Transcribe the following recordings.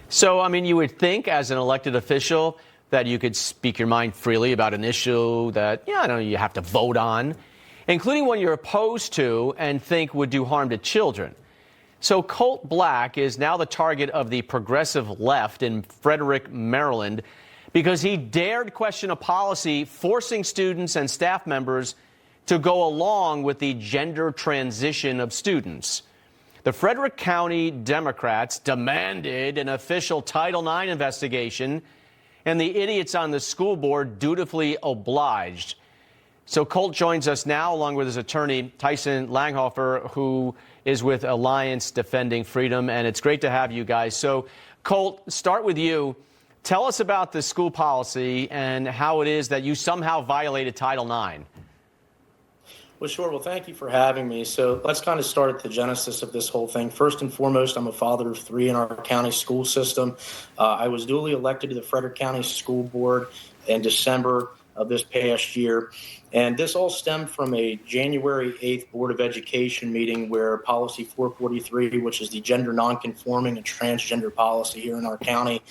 So, I mean, you would think as an elected official that you could speak your mind freely about an issue that, I don't know, you have to vote on, including one you're opposed to and think would do harm to children. So Colt Black is now the target of the progressive left in Frederick, Maryland, because he dared question a policy forcing students and staff members to go along with the gender transition of students. The Frederick County Democrats demanded an official Title IX investigation, and the idiots on the school board dutifully obliged. So Colt joins us now, along with his attorney, Tyson Langhofer, who is with Alliance Defending Freedom, and it's great to have you guys. So, Colt, start with you. Tell us about the school policy and how it is that you somehow violated Title IX. Well, sure. Well, thank you for having me. So let's kind of start at the genesis of this whole thing. First and foremost, I'm a father of three in our county school system. I was duly elected to the Frederick County School Board in December of this past year. And this all stemmed from a January 8th Board of Education meeting where Policy 443, which is the gender nonconforming and transgender policy here in our county,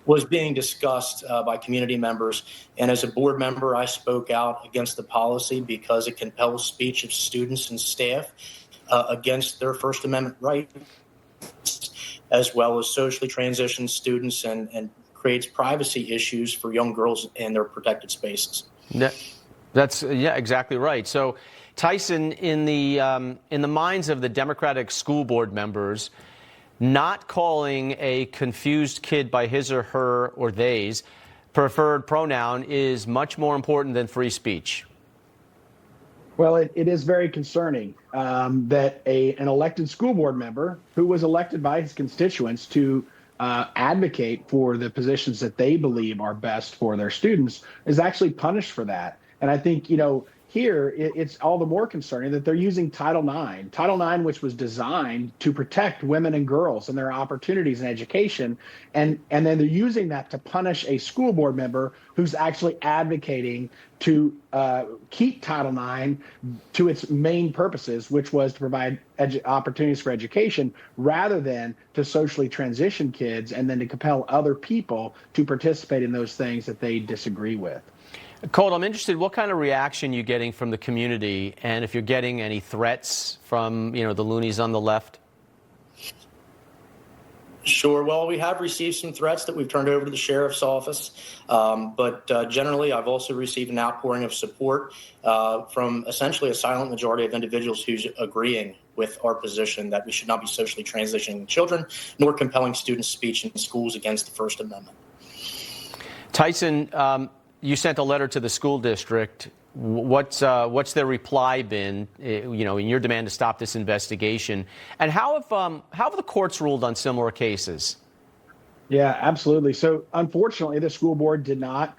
was being discussed by community members. And as a board member, I spoke out against the policy because it compels speech of students and staff against their First Amendment rights, as well as socially transitioned students, and creates privacy issues for young girls in their protected spaces. That's exactly right. So, Tyson, in the minds of the Democratic school board members, not calling a confused kid by his or her or they's preferred pronoun is much more important than free speech. Well, it is very concerning that an elected school board member who was elected by his constituents to advocate for the positions that they believe are best for their students is actually punished for that. And I think, here, it's all the more concerning that they're using Title IX. Title IX, which was designed to protect women and girls and their opportunities in education, and then they're using that to punish a school board member who's actually advocating to keep Title IX to its main purposes, which was to provide opportunities for education, rather than to socially transition kids and then to compel other people to participate in those things that they disagree with. Colt, I'm interested, what kind of reaction you're getting from the community, and if you're getting any threats from, the loonies on the left? Sure. Well, we have received some threats that we've turned over to the sheriff's office, but generally I've also received an outpouring of support from essentially a silent majority of individuals who's agreeing with our position that we should not be socially transitioning children nor compelling student speech in schools against the First Amendment. Tyson, you sent a letter to the school district. What's their reply been, in your demand to stop this investigation? And how have the courts ruled on similar cases? Yeah, absolutely. So unfortunately, the school board did not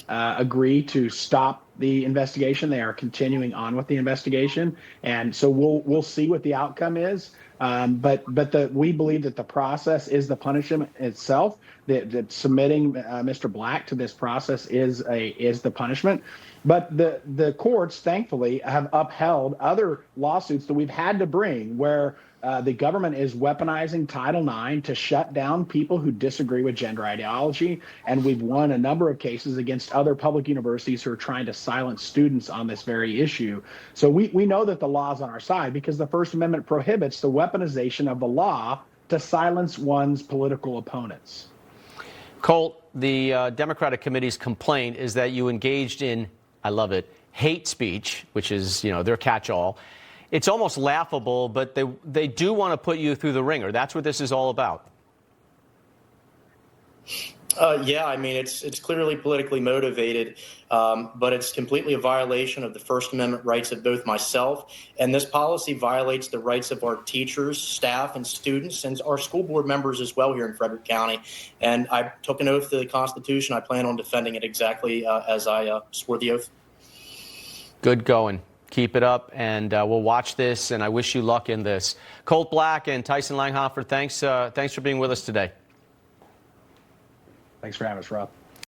agree to stop the investigation. They are continuing on with the investigation, and so we'll see what the outcome is. But we believe that the process is the punishment itself. That submitting Mr. Black to this process is the punishment. But the courts, thankfully, have upheld other lawsuits that we've had to bring where the government is weaponizing Title IX to shut down people who disagree with gender ideology. And we've won a number of cases against other public universities who are trying to silence students on this very issue. So we know that the law is on our side because the First Amendment prohibits the weaponization of the law to silence one's political opponents. Colt, the Democratic Committee's complaint is that you engaged in, I love it, hate speech, which is, their catch-all. It's almost laughable, but they do want to put you through the ringer. That's what this is all about. Yeah, I mean, it's clearly politically motivated, but it's completely a violation of the First Amendment rights of both myself, and this policy violates the rights of our teachers, staff, and students, and our school board members as well here in Frederick County. And I took an oath to the Constitution. I plan on defending it exactly as I swore the oath. Good going. Keep it up, and we'll watch this, and I wish you luck in this. Colt Black and Tyson Langhofer, thanks for being with us today. Thanks for having us, Rob.